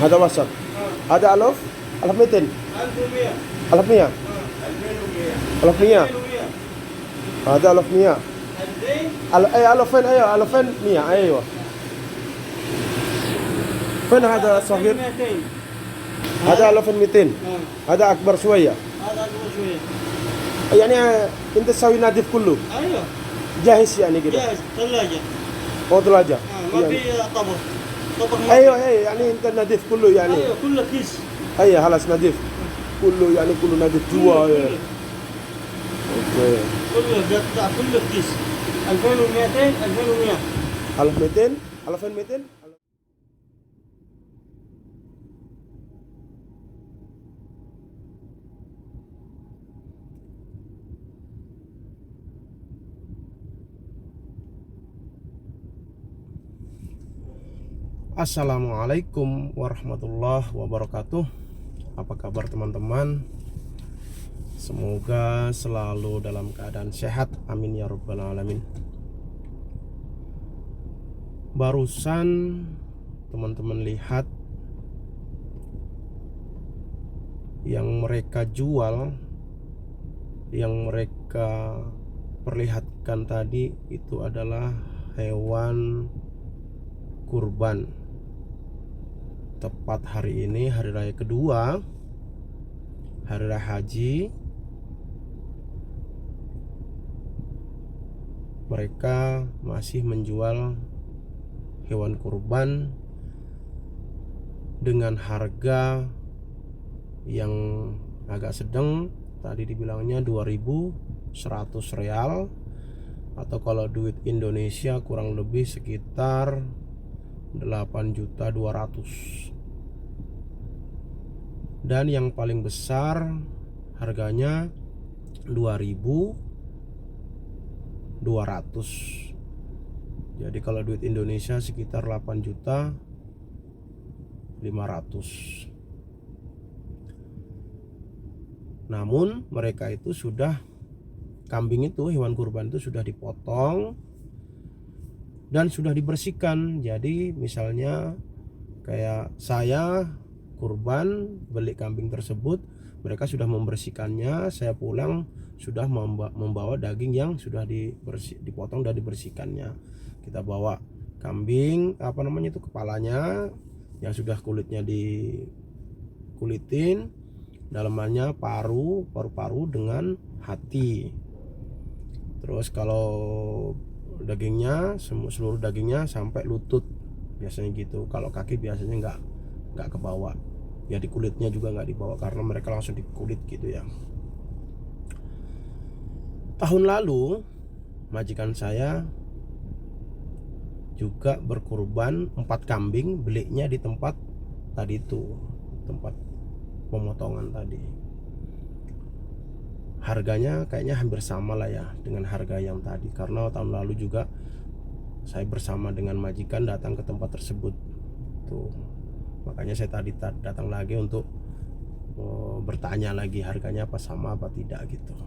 هذا وسط. هذا ألف 1200. 1100. 1100. 2100. 1100. 2100. هذا 1100. 2000. أي 2000. أيوه 2100. أيوه. فين هذا صغير؟ 200. هذا 1200. هذا أكبر شوية. هذا أكبر شوية. يعني أنت تسوي نظيف كله أيوه. جاهز يعني كده. جاهز ثلاجة. أو ثلاجة. ما يعني. في طبخ. طبخ ما أيوه في. أيوه يعني أنت نظيف كله يعني. أيوه كله كيس. أيوه خلاص نظيف كله يعني كله نظيف جوا. كله أوكي. كله بيطلع كله كيس. 2200. 2100. 1200. 1200. Assalamualaikum warahmatullahi wabarakatuh. Apa kabar teman-teman? Semoga selalu dalam keadaan sehat, amin ya rabbal alamin. Barusan teman-teman lihat yang mereka jual, yang mereka perlihatkan tadi itu adalah hewan kurban. Tepat hari ini hari raya kedua, hari raya haji. Mereka masih menjual hewan kurban dengan harga yang agak sedang. Tadi dibilangnya 2100 real, atau kalau duit Indonesia kurang lebih sekitar 8.200.000. Dan yang paling besar harganya 2.200. Jadi kalau duit Indonesia sekitar 8.500.000. Namun mereka itu sudah, kambing itu, hewan kurban itu sudah dipotong dan sudah dibersihkan. Jadi misalnya kayak saya kurban beli kambing tersebut, mereka sudah membersihkannya. Saya pulang sudah membawa daging yang sudah dipotong dan dibersihkannya. Kita bawa kambing, apa namanya itu, kepalanya yang sudah kulitnya dikulitin, dalamannya paru-paru dengan hati. Terus kalau dagingnya, seluruh dagingnya sampai lutut biasanya gitu. Kalau kaki biasanya nggak kebawa. Ya di kulitnya juga nggak dibawa karena mereka langsung dikulit gitu ya. Tahun lalu majikan saya juga berkurban 4 kambing, belinya di tempat tadi itu, tempat pemotongan tadi. Harganya kayaknya hampir sama lah ya dengan harga yang tadi, karena tahun lalu juga saya bersama dengan majikan datang ke tempat tersebut tuh. Makanya saya tadi datang lagi untuk bertanya lagi harganya apa sama apa tidak gitu.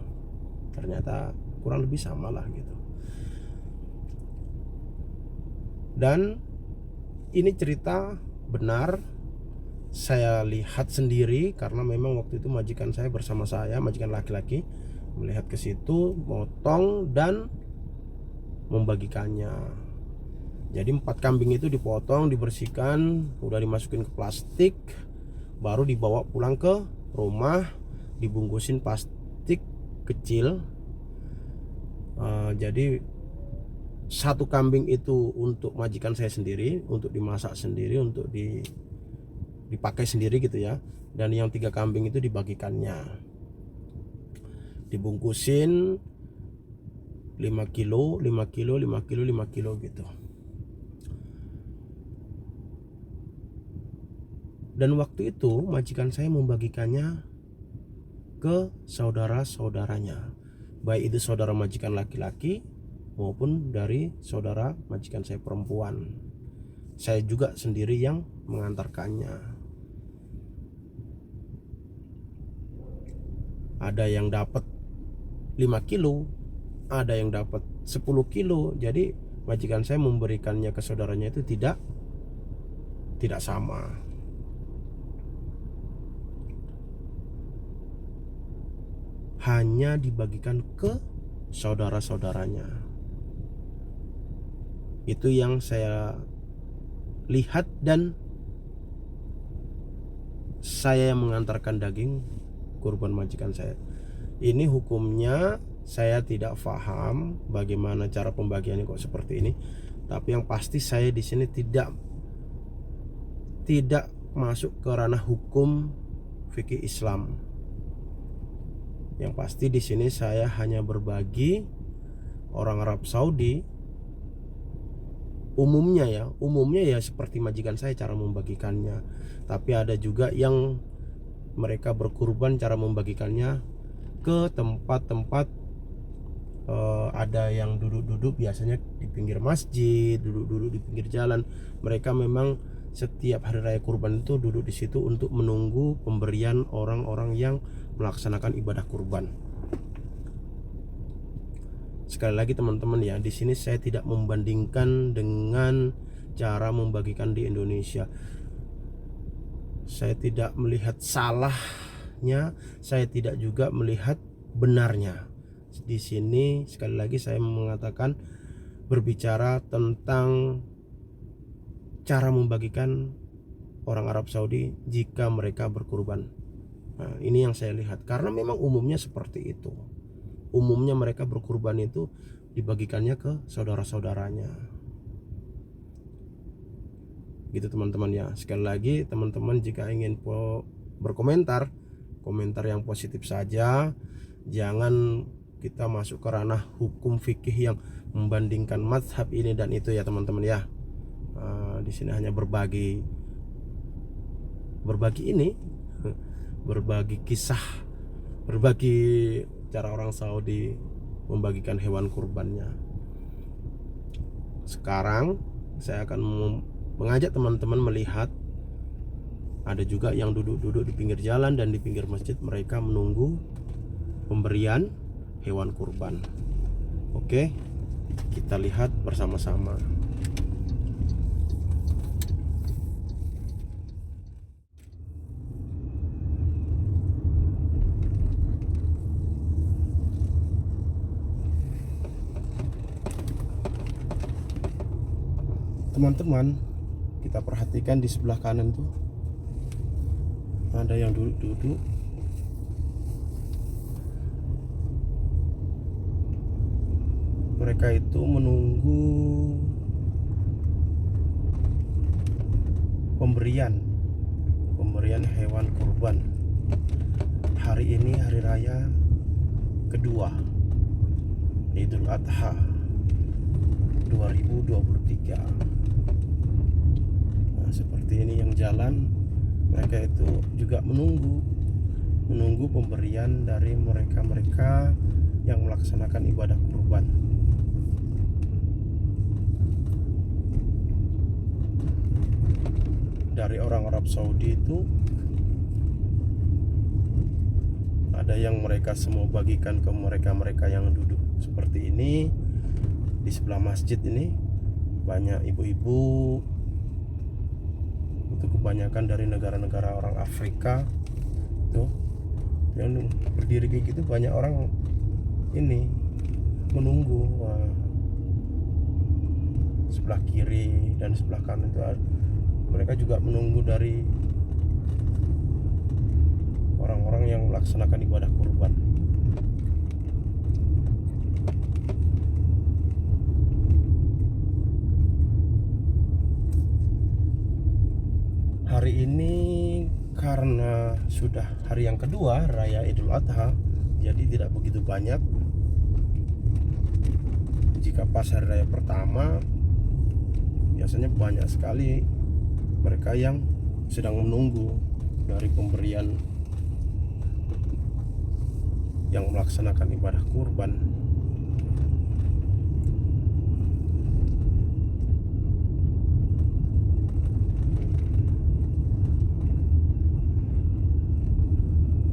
Ternyata kurang lebih sama lah gitu. Dan ini cerita benar, saya lihat sendiri karena memang waktu itu majikan saya bersama saya, majikan laki-laki, melihat ke situ, motong dan membagikannya. Jadi 4 kambing itu dipotong, dibersihkan, udah dimasukin ke plastik, baru dibawa pulang ke rumah, dibungkusin plastik kecil. Jadi 1 kambing itu untuk majikan saya sendiri, untuk dimasak sendiri, untuk dipakai sendiri gitu ya. Dan yang 3 kambing itu dibagikannya, dibungkusin 5 kilo, 5 kilo, 5 kilo, 5 kilo gitu. Dan waktu itu majikan saya membagikannya ke saudara-saudaranya, baik itu saudara majikan laki-laki maupun dari saudara majikan saya perempuan. Saya juga sendiri yang mengantarkannya. Ada yang dapat 5 kilo, ada yang dapat 10 kilo. Jadi majikan saya memberikannya ke saudaranya itu tidak sama. hanya dibagikan ke saudara-saudaranya. Itu yang saya lihat, dan saya yang mengantarkan daging kurban majikan saya. Ini hukumnya saya tidak paham bagaimana cara pembagiannya kok seperti ini. Tapi yang pasti saya di sini tidak masuk ke ranah hukum fikih Islam. Yang pasti di sini saya hanya berbagi. Orang Arab Saudi umumnya ya seperti majikan saya cara membagikannya. Tapi ada juga yang mereka berkurban cara membagikannya ke tempat-tempat, ada yang duduk-duduk biasanya di pinggir masjid, duduk-duduk di pinggir jalan. Mereka memang setiap hari raya kurban itu duduk di situ untuk menunggu pemberian orang-orang yang melaksanakan ibadah kurban. Sekali lagi teman-teman ya, di sini saya tidak membandingkan dengan cara membagikan di Indonesia. Saya tidak melihat salahnya, saya tidak juga melihat benarnya. Di sini sekali lagi saya mengatakan, berbicara tentang cara membagikan orang Arab Saudi jika mereka berkurban. Nah, ini yang saya lihat karena memang umumnya seperti itu. Umumnya mereka berkurban itu dibagikannya ke saudara-saudaranya. Gitu teman-teman ya. Sekali lagi teman-teman jika ingin berkomentar, komentar yang positif saja. Jangan kita masuk ke ranah hukum fikih yang membandingkan mazhab ini dan itu ya teman-teman ya. Di sini hanya berbagi ini, berbagi kisah, berbagi cara orang Saudi membagikan hewan kurbannya. Sekarang saya akan mengajak teman-teman melihat, ada juga yang duduk-duduk di pinggir jalan dan di pinggir masjid, mereka menunggu pemberian hewan kurban. Oke, kita lihat bersama-sama. Teman-teman, kita perhatikan di sebelah kanan tuh ada yang duduk-duduk. Mereka itu menunggu pemberian hewan kurban. Hari ini hari raya kedua Idul Adha 2023. Seperti ini yang jalan, mereka itu juga menunggu pemberian dari mereka yang melaksanakan ibadah kurban. Dari orang Arab Saudi itu ada yang mereka semua bagikan ke mereka yang duduk seperti ini. Di sebelah masjid ini banyak ibu-ibu, itu kebanyakan dari negara-negara orang Afrika tuh yang berdiri kayak gitu. Banyak orang ini menunggu. Sebelah kiri dan sebelah kanan itu mereka juga menunggu dari orang-orang yang melaksanakan ibadah kurban. Hari ini karena sudah hari yang kedua raya Idul Adha, jadi tidak begitu banyak. Jika pas hari raya pertama, biasanya banyak sekali mereka yang sedang menunggu dari pemberian yang melaksanakan ibadah kurban.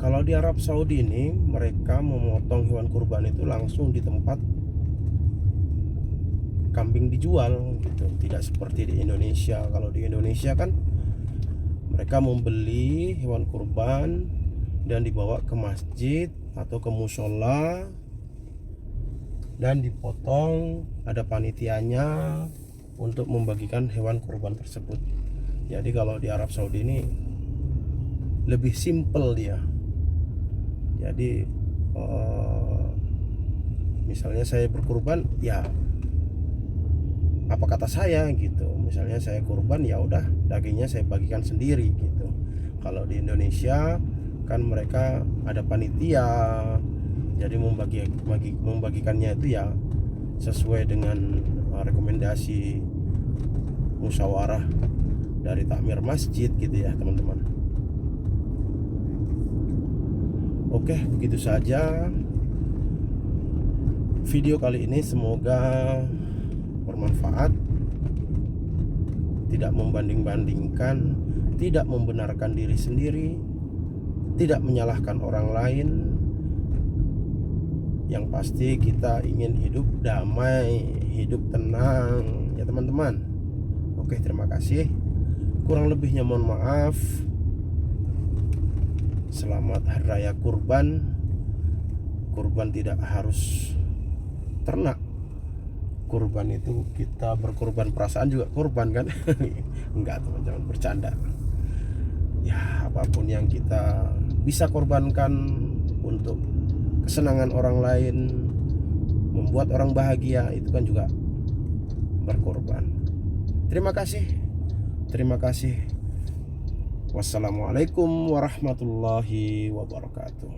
Kalau di Arab Saudi ini mereka memotong hewan kurban itu langsung di tempat kambing dijual gitu. Tidak seperti di Indonesia. Kalau di Indonesia kan mereka membeli hewan kurban dan dibawa ke masjid atau ke musola dan dipotong. Ada panitianya untuk membagikan hewan kurban tersebut. Jadi kalau di Arab Saudi ini lebih simpel dia. Jadi misalnya saya berkurban, ya apa kata saya gitu. Misalnya saya kurban, ya udah dagingnya saya bagikan sendiri gitu. Kalau di Indonesia kan mereka ada panitia, jadi membagikannya itu ya sesuai dengan rekomendasi musyawarah dari takmir masjid gitu ya teman-teman. Oke, begitu saja video kali ini, semoga bermanfaat, tidak membanding-bandingkan, tidak membenarkan diri sendiri, tidak menyalahkan orang lain. Yang pasti kita ingin hidup damai, hidup tenang ya teman-teman. Oke, terima kasih. Kurang lebihnya mohon maaf. Selamat Hari Raya Kurban. Kurban tidak harus ternak. Kurban itu kita berkorban, perasaan juga kurban kan? Enggak teman-teman, bercanda. Ya apapun yang kita bisa korbankan untuk kesenangan orang lain, membuat orang bahagia, itu kan juga berkorban. Terima kasih. Terima kasih. Wassalamualaikum warahmatullahi wabarakatuh.